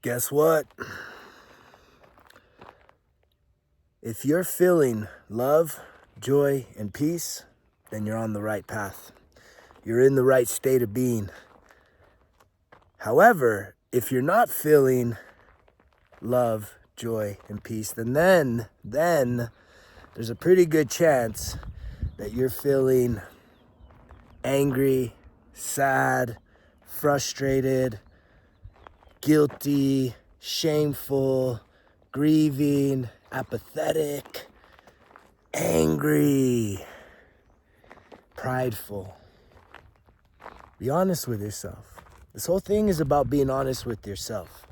Guess what? If you're feeling love, joy, and peace, then you're on the right path. You're in the right state of being. However, if you're not feeling love, joy, and peace, then there's a pretty good chance that you're feeling angry, sad, frustrated, guilty, shameful, grieving, apathetic, angry, prideful. Be honest with yourself. This whole thing is about being honest with yourself.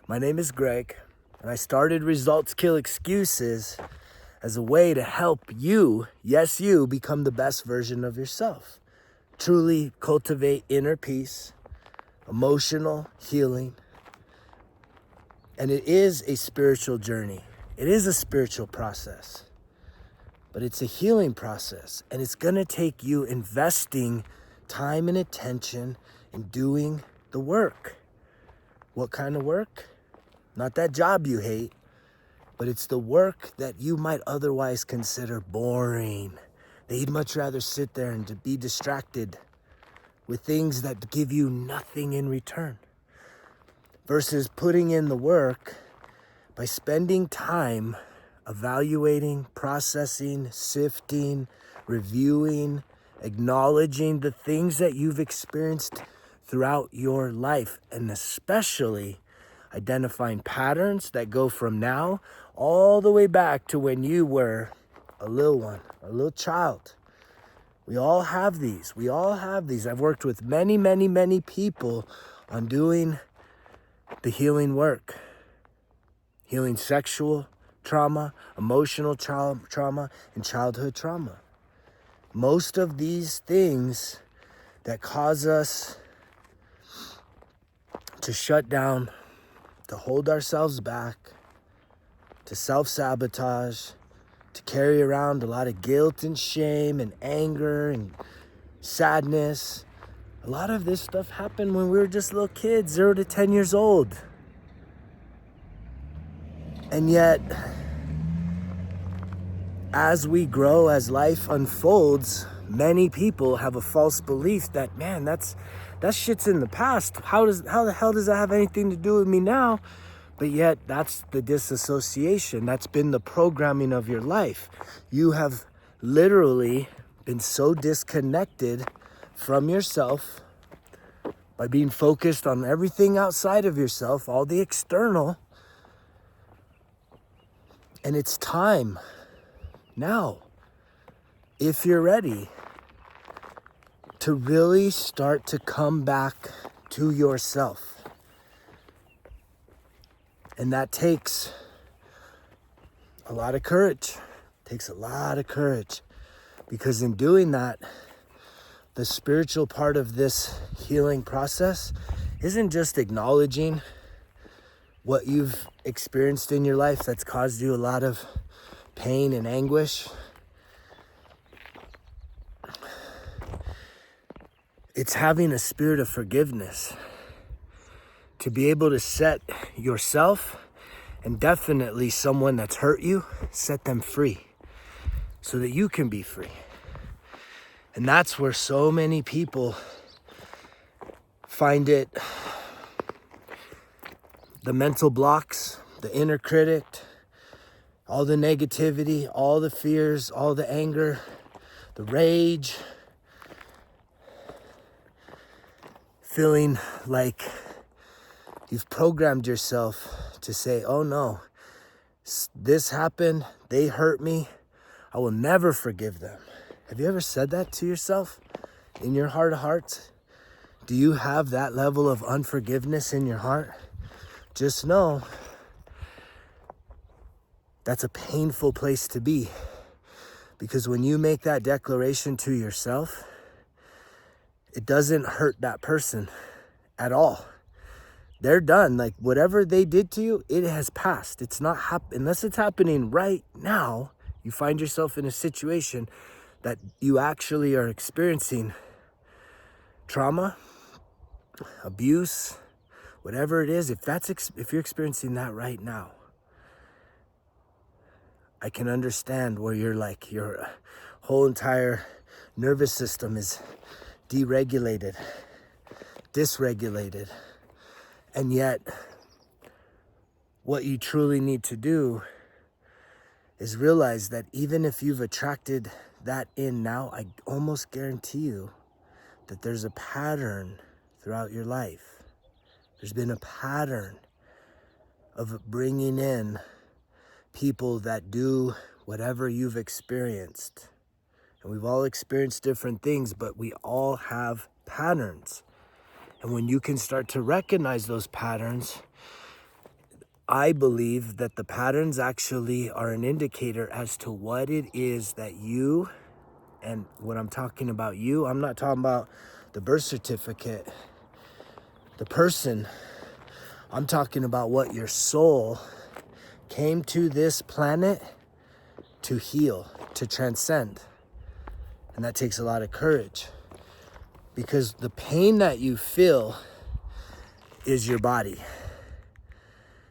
My name is Greg, and I started Results Kill Excuses as a way to help you, yes you, become the best version of yourself. Truly cultivate inner peace, emotional healing. And it is a spiritual journey. It is a spiritual process. But it's a healing process. And it's going to take you investing time and attention in doing the work. What kind of work? Not that job you hate, but it's the work that you might otherwise consider boring. That you'd much rather sit there and to be distracted with things that give you nothing in return. Versus putting in the work by spending time evaluating, processing, sifting, reviewing, acknowledging the things that you've experienced throughout your life, and especially identifying patterns that go from now all the way back to when you were a little one, a little child. We all have these. I've worked with many people on doing the healing work. Healing sexual trauma, emotional trauma, and childhood trauma. Most of these things that cause us to shut down, to hold ourselves back, to self-sabotage, to carry around a lot of guilt and shame and anger and sadness. A lot of this stuff happened when we were just little kids, 0 to 10 years old. And yet, as we grow, as life unfolds, many people have a false belief that, man, that shit's in the past. How the hell does that have anything to do with me now? But yet, that's the disassociation. That's been the programming of your life. You have literally been so disconnected from yourself by being focused on everything outside of yourself, all the external. And it's time now, if you're ready, to really start to come back to yourself. And that takes a lot of courage. Because in doing that, the spiritual part of this healing process isn't just acknowledging what you've experienced in your life that's caused you a lot of pain and anguish. It's having a spirit of forgiveness to be able to set yourself, and definitely someone that's hurt you, set them free so that you can be free. And that's where so many people find it, the mental blocks, the inner critic, all the negativity, all the fears, all the anger, the rage, feeling like you've programmed yourself to say, oh no, this happened, they hurt me, I will never forgive them. Have you ever said that to yourself in your heart of hearts? Do you have that level of unforgiveness in your heart? Just know that's a painful place to be, because when you make that declaration to yourself, it doesn't hurt that person at all. They're done. Like whatever they did to you, it has passed. It's not unless it's happening right now. You find yourself in a situation that you actually are experiencing trauma, abuse, whatever it is, if you're experiencing that right now, I can understand where you're like, your whole entire nervous system is deregulated, dysregulated. And yet, what you truly need to do is realize that even if you've attracted that in now, I almost guarantee you that there's a pattern throughout your life. There's been a pattern of bringing in people that do whatever you've experienced. And we've all experienced different things, but we all have patterns. And when you can start to recognize those patterns, I believe that the patterns actually are an indicator as to what it is that you, and when I'm talking about you, I'm not talking about the birth certificate, the person. I'm talking about what your soul came to this planet to heal, to transcend. And that takes a lot of courage, because the pain that you feel is your body.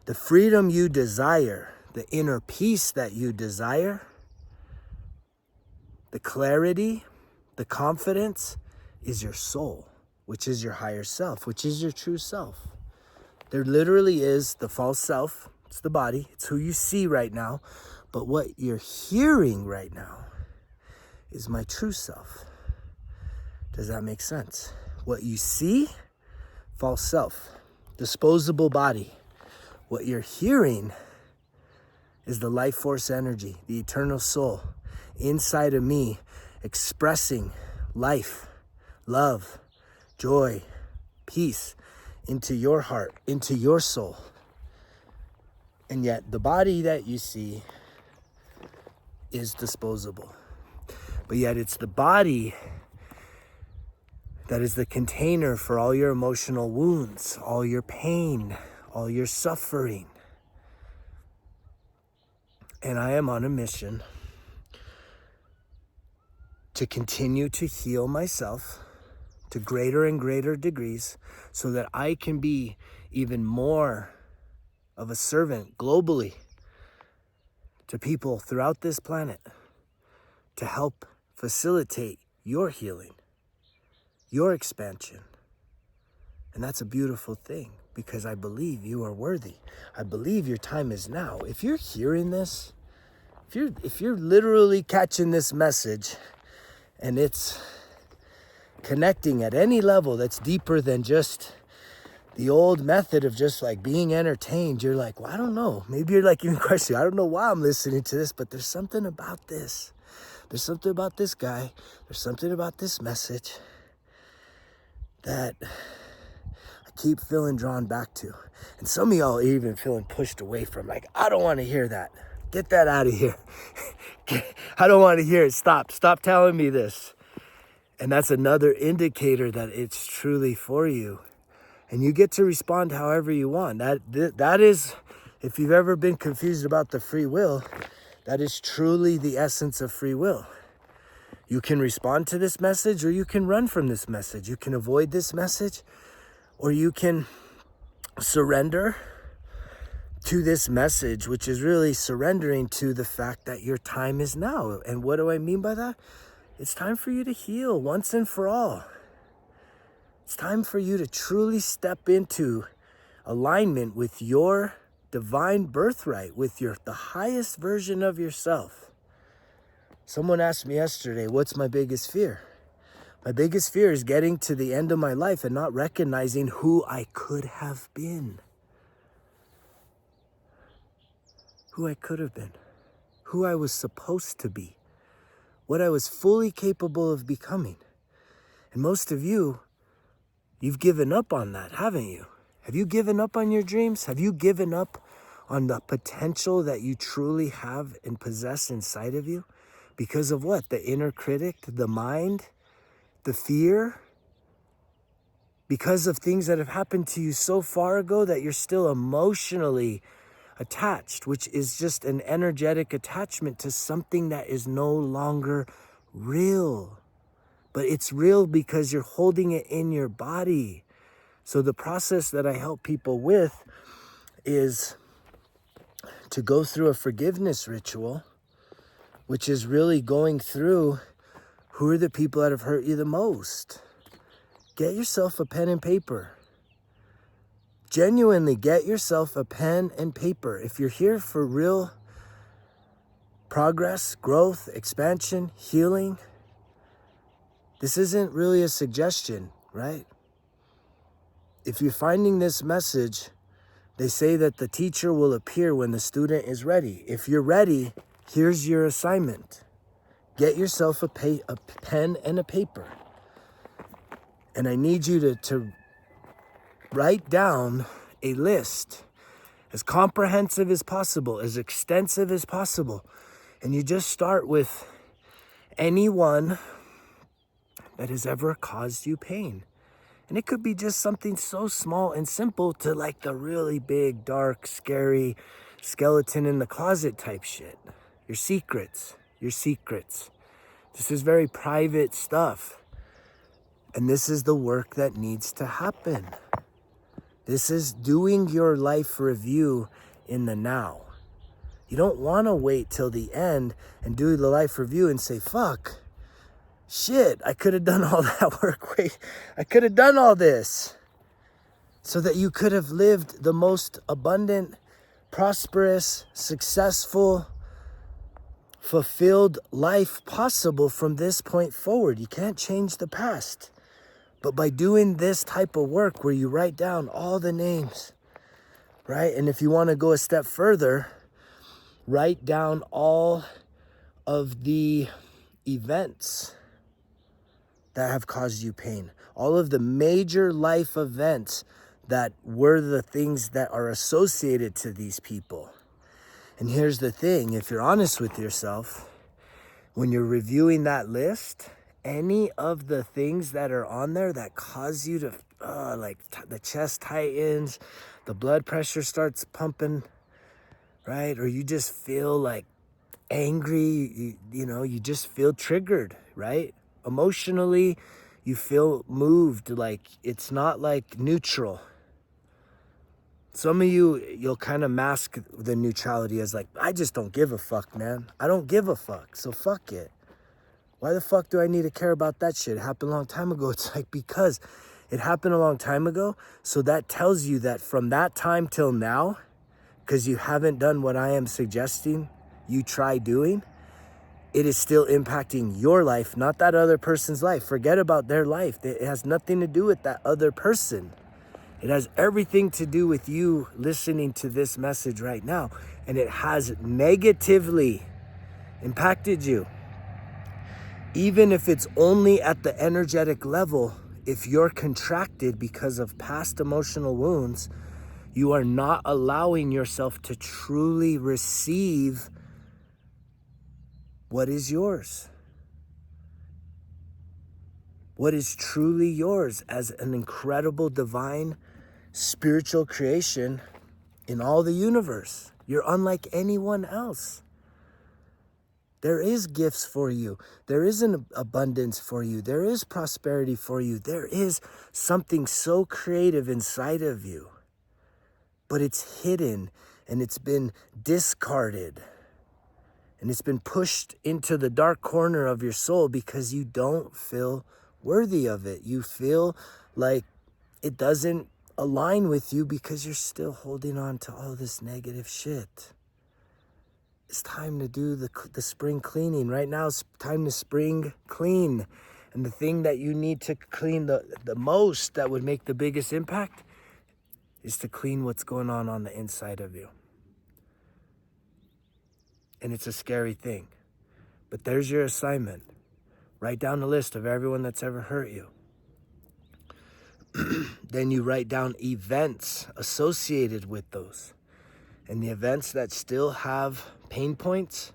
The freedom you desire, the inner peace that you desire, the clarity, the confidence is your soul, which is your higher self, which is your true self. There literally is the false self. It's the body. It's who you see right now. But what you're hearing right now is my true self. Does that make sense? What you see, false self, disposable body. What you're hearing is the life force energy, the eternal soul inside of me, expressing life, love, joy, peace into your heart, into your soul. And yet the body that you see is disposable. But yet it's the body that is the container for all your emotional wounds, all your pain, all your suffering. And I am on a mission to continue to heal myself to greater and greater degrees so that I can be even more of a servant globally to people throughout this planet to help facilitate your healing, your expansion. And that's a beautiful thing, because I believe you are worthy. I believe your time is now. If you're hearing this, if you're literally catching this message and it's connecting at any level that's deeper than just the old method of just like being entertained, you're like, well, I don't know. Maybe you're like even questioning, I don't know why I'm listening to this, but there's something about this. There's something about this guy. There's something about this message that I keep feeling drawn back to. And some of y'all are even feeling pushed away from, like, I don't want to hear that. Get that out of here. I don't want to hear it. Stop telling me this. And that's another indicator that it's truly for you. And you get to respond however you want. That is, if you've ever been confused about the free will, that is truly the essence of free will. You can respond to this message, or you can run from this message. You can avoid this message, or you can surrender to this message, which is really surrendering to the fact that your time is now. And what do I mean by that? It's time for you to heal once and for all. It's time for you to truly step into alignment with your divine birthright, with the highest version of yourself. Someone asked me yesterday, what's my biggest fear? My biggest fear is getting to the end of my life and not recognizing who I could have been. Who I could have been. Who I was supposed to be. What I was fully capable of becoming. And most of you, you've given up on that, haven't you? Have you given up on your dreams? Have you given up on the potential that you truly have and possess inside of you? Because of what? The inner critic, the mind, the fear? Because of things that have happened to you so far ago that you're still emotionally attached, which is just an energetic attachment to something that is no longer real. But it's real because you're holding it in your body. So the process that I help people with is to go through a forgiveness ritual, which is really going through who are the people that have hurt you the most. Get yourself a pen and paper. Genuinely get yourself a pen and paper. If you're here for real progress, growth, expansion, healing, this isn't really a suggestion, right? If you're finding this message, they say that the teacher will appear when the student is ready. If you're ready, here's your assignment. Get yourself a pen and a paper. And I need you to write down a list as comprehensive as possible, as extensive as possible. And you just start with anyone that has ever caused you pain. And it could be just something so small and simple to like the really big, dark, scary skeleton in the closet type shit. Your secrets. This is very private stuff. And this is the work that needs to happen. This is doing your life review in the now. You don't want to wait till the end and do the life review and say, fuck, shit, I could have done all that work. Wait, I could have done all this. So that you could have lived the most abundant, prosperous, successful, fulfilled life possible from this point forward. You can't change the past. But by doing this type of work where you write down all the names, right? And if you want to go a step further, write down all of the events that have caused you pain. All of the major life events that were the things that are associated to these people. And here's the thing, if you're honest with yourself, when you're reviewing that list, any of the things that are on there that cause you to, the chest tightens, the blood pressure starts pumping, right? Or you just feel like angry, you just feel triggered, right? Emotionally, you feel moved, like it's not like neutral. Some of you'll kind of mask the neutrality as like, I just don't give a fuck, man. I don't give a fuck, so fuck it. Why the fuck do I need to care about that shit? It happened a long time ago. It's like, because it happened a long time ago, so that tells you that from that time till now, because you haven't done what I am suggesting you try doing, it is still impacting your life, not that other person's life. Forget about their life. It has nothing to do with that other person. It has everything to do with you listening to this message right now. And it has negatively impacted you. Even if it's only at the energetic level, if you're contracted because of past emotional wounds, you are not allowing yourself to truly receive what is yours. What is truly yours as an incredible divine spiritual creation in all the universe. You're unlike anyone else. There is gifts for you. There is an abundance for you. There is prosperity for you. There is something so creative inside of you. But it's hidden and it's been discarded. And it's been pushed into the dark corner of your soul because you don't feel worthy of it. You feel like it doesn't align with you because you're still holding on to all this negative shit. It's time to do the spring cleaning. Right now, it's time to spring clean. And the thing that you need to clean the most that would make the biggest impact is to clean what's going on the inside of you. And it's a scary thing. But there's your assignment. Write down the list of everyone that's ever hurt you. Then you write down events associated with those. And the events that still have pain points,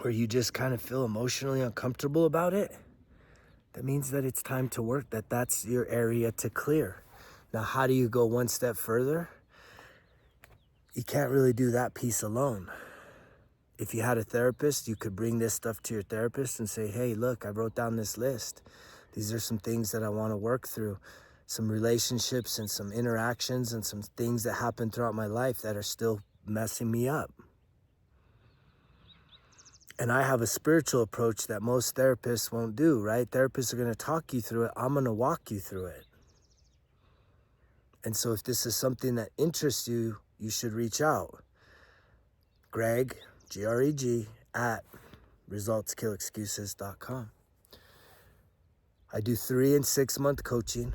where you just kind of feel emotionally uncomfortable about it, that means that it's time to work, that's your area to clear. Now, how do you go one step further? You can't really do that piece alone. If you had a therapist, you could bring this stuff to your therapist and say, hey, look, I wrote down this list. These are some things that I want to work through. some relationships and some interactions and some things that happened throughout my life that are still messing me up. And I have a spiritual approach that most therapists won't do, right? Therapists are going to talk you through it. I'm going to walk you through it. And so if this is something that interests you, you should reach out. Greg, Greg, at resultskillexcuses.com. I do 3 and 6 month coaching.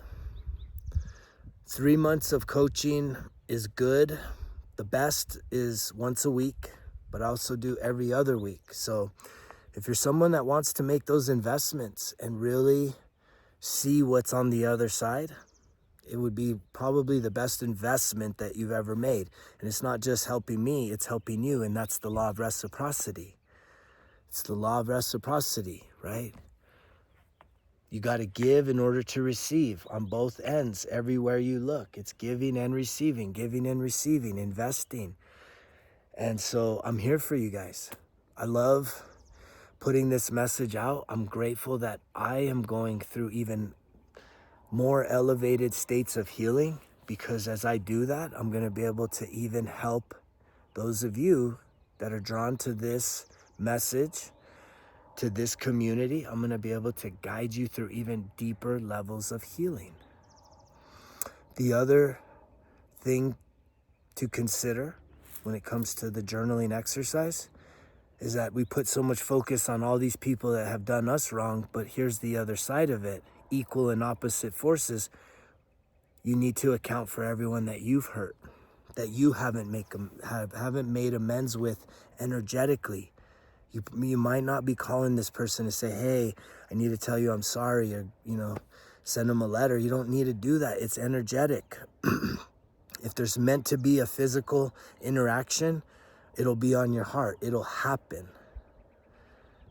3 months of coaching is good. The best is once a week, but I also do every other week. So if you're someone that wants to make those investments and really see what's on the other side, it would be probably the best investment that you've ever made. And it's not just helping me, it's helping you. And that's the law of reciprocity. It's the law of reciprocity, right? You got to give in order to receive on both ends. Everywhere you look, it's giving and receiving, investing. And so I'm here for you guys. I love putting this message out. I'm grateful that I am going through even more elevated states of healing, because as I do that, I'm going to be able to even help those of you that are drawn to this message, to this community. I'm going to be able to guide you through even deeper levels of healing. The other thing to consider when it comes to the journaling exercise is that we put so much focus on all these people that have done us wrong, but here's the other side of it. Equal and opposite forces. You need to account for everyone that you've hurt, that you haven't made amends with energetically. You might not be calling this person to say, hey, I need to tell you I'm sorry, or, send them a letter. You don't need to do that. It's energetic. If there's meant to be a physical interaction, it'll be on your heart. It'll happen.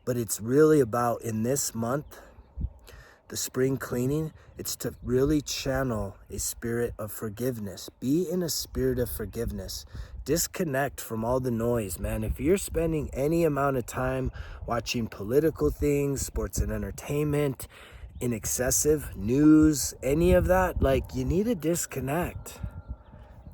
But it's really about, in this month, the spring cleaning, it's to really channel a spirit of forgiveness. Be in a spirit of forgiveness. Disconnect from all the noise, man. If you're spending any amount of time watching political things, sports and entertainment, in excessive news, any of that, you need to disconnect.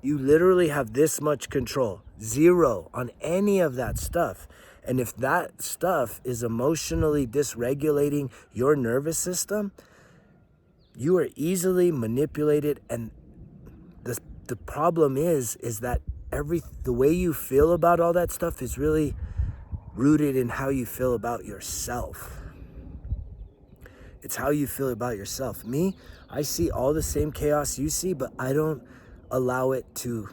You literally have this much control, 0 on any of that stuff. And if that stuff is emotionally dysregulating your nervous system, you are easily manipulated. And the problem is that the way you feel about all that stuff is really rooted in how you feel about yourself. It's how you feel about yourself. Me, I see all the same chaos you see, but I don't allow it to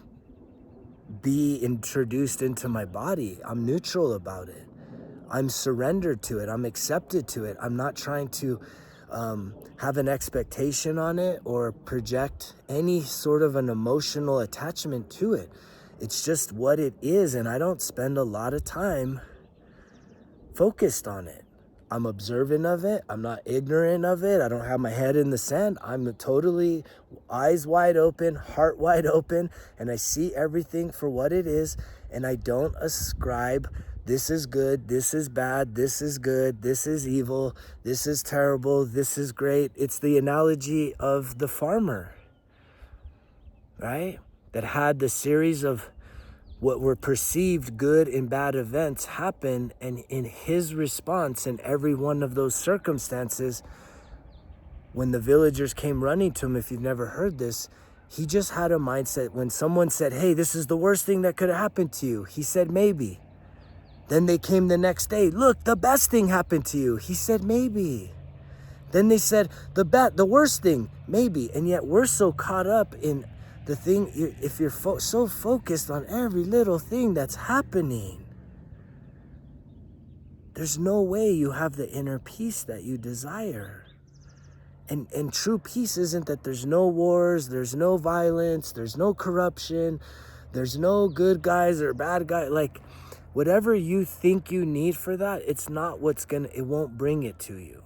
be introduced into my body. I'm neutral about it. I'm surrendered to it. I'm accepted to it. I'm not trying to have an expectation on it or project any sort of an emotional attachment to it. It's just what it is, and I don't spend a lot of time focused on it. I'm observant of it. I'm not ignorant of it. I don't have my head in the sand. I'm totally eyes wide open, heart wide open, and I see everything for what it is, and I don't ascribe this is good, this is bad, this is good, this is evil, this is terrible, this is great. It's the analogy of the farmer, right? That had the series of what were perceived good and bad events happen, and in his response in every one of those circumstances, when the villagers came running to him, if you've never heard this, he just had a mindset. When someone said, hey, this is the worst thing that could have happened to you, he said, maybe. Then they came the next day, look, the best thing happened to you. He said, maybe. Then they said, the worst thing, maybe. And yet we're so caught up in the thing, if you're so focused on every little thing that's happening, there's no way you have the inner peace that you desire. And true peace isn't that there's no wars, there's no violence, there's no corruption, there's no good guys or bad guys. Whatever you think you need for that, it's not it won't bring it to you.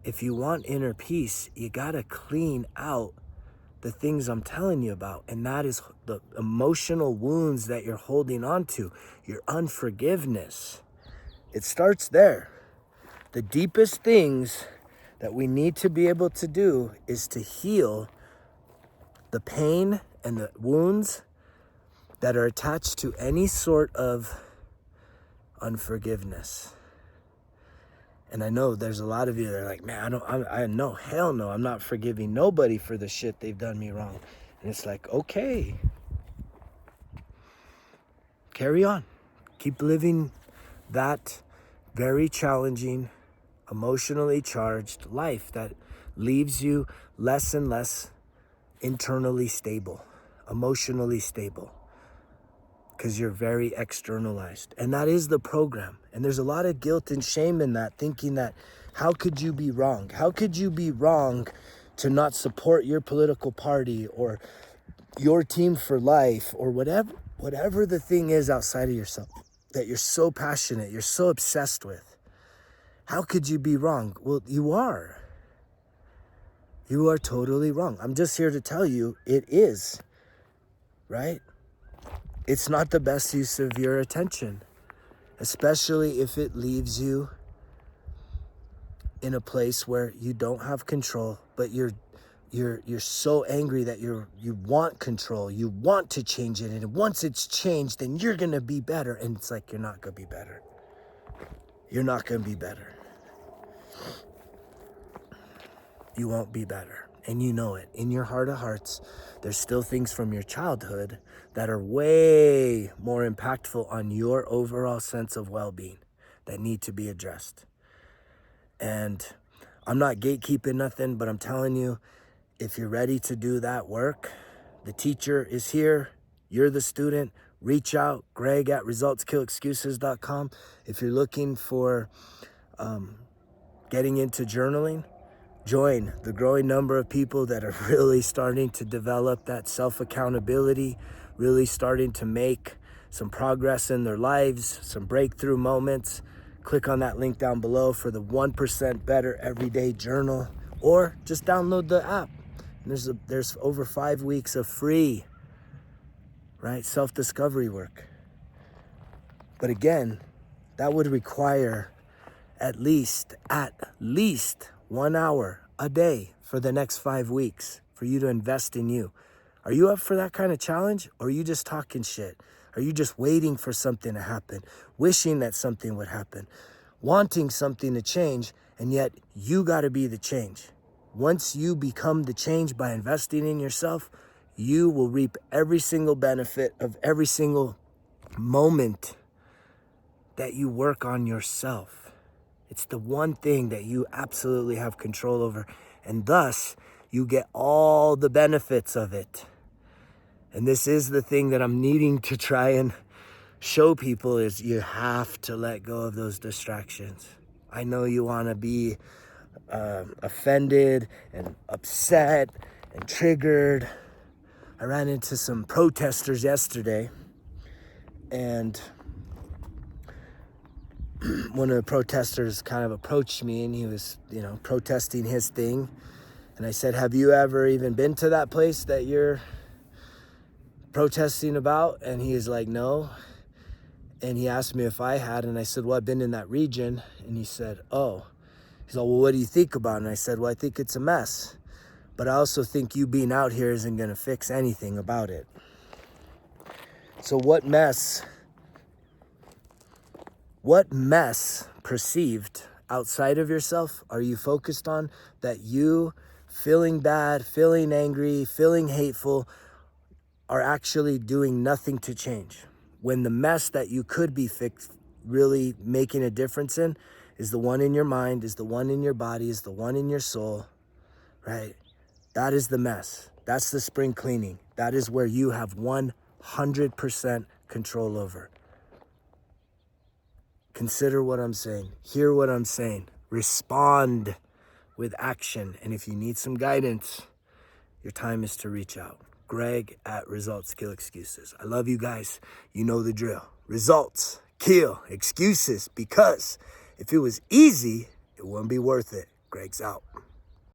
If you want inner peace, you gotta clean out the things I'm telling you about. And that is the emotional wounds that you're holding on to, your unforgiveness. It starts there. The deepest things that we need to be able to do is to heal the pain and the wounds that are attached to any sort of unforgiveness. And I know there's a lot of you that are like, man, hell no, I'm not forgiving nobody for the shit they've done me wrong. And it's like, okay, carry on. Keep living that very challenging, emotionally charged life that leaves you less and less internally stable, emotionally stable, because you're very externalized. And that is the program. And there's a lot of guilt and shame in that, thinking that, how could you be wrong? How could you be wrong to not support your political party or your team for life or whatever the thing is outside of yourself that you're so passionate, you're so obsessed with? How could you be wrong? Well, you are. You are totally wrong. I'm just here to tell you it is, right? It's not the best use of your attention, especially if it leaves you in a place where you don't have control, but you're so angry that you want control. You want to change it, and once it's changed, then you're gonna be better. And it's like, you're not gonna be better. You're not gonna be better. You won't be better. And you know it. In your heart of hearts, there's still things from your childhood that are way more impactful on your overall sense of well-being that need to be addressed. And I'm not gatekeeping nothing, but I'm telling you, if you're ready to do that work, the teacher is here. You're the student. Reach out, greg@resultskillexcuses.com. If you're looking for getting into journaling, join the growing number of people that are really starting to develop that self-accountability, really starting to make some progress in their lives, some breakthrough moments. Click on that link down below for the 1% Better Everyday Journal, or just download the app. And there's over 5 weeks of free, right, self-discovery work. But again, that would require at least 1 hour a day for the next 5 weeks for you to invest in you. Are you up for that kind of challenge? Or are you just talking shit? Are you just waiting for something to happen, wishing that something would happen, wanting something to change, and yet you got to be the change? Once you become the change by investing in yourself, you will reap every single benefit of every single moment that you work on yourself. It's the one thing that you absolutely have control over, and thus you get all the benefits of it. And this is the thing that I'm needing to try and show people, is you have to let go of those distractions. I know you want to be offended and upset and triggered. I ran into some protesters yesterday, and one of the protesters kind of approached me, and he was, protesting his thing. And I said, have you ever even been to that place that you're protesting about? And he is like, no. And he asked me if I had, and I said, well, I've been in that region. And he said, oh. He's like, well, what do you think about it? And I said, well, I think it's a mess. But I also think you being out here isn't going to fix anything about it. So what mess perceived outside of yourself are you focused on that you feeling bad, feeling angry, feeling hateful are actually doing nothing to change? When the mess that you could be fixed, really making a difference in, is the one in your mind, is the one in your body, is the one in your soul, right? That is the mess. That's the spring cleaning. That is where you have 100% control over. Consider what I'm saying. Hear what I'm saying. Respond with action. And if you need some guidance, your time is to reach out. Greg@Results Kill Excuses. I love you guys. You know the drill. Results kill excuses, because if it was easy, it wouldn't be worth it. Greg's out.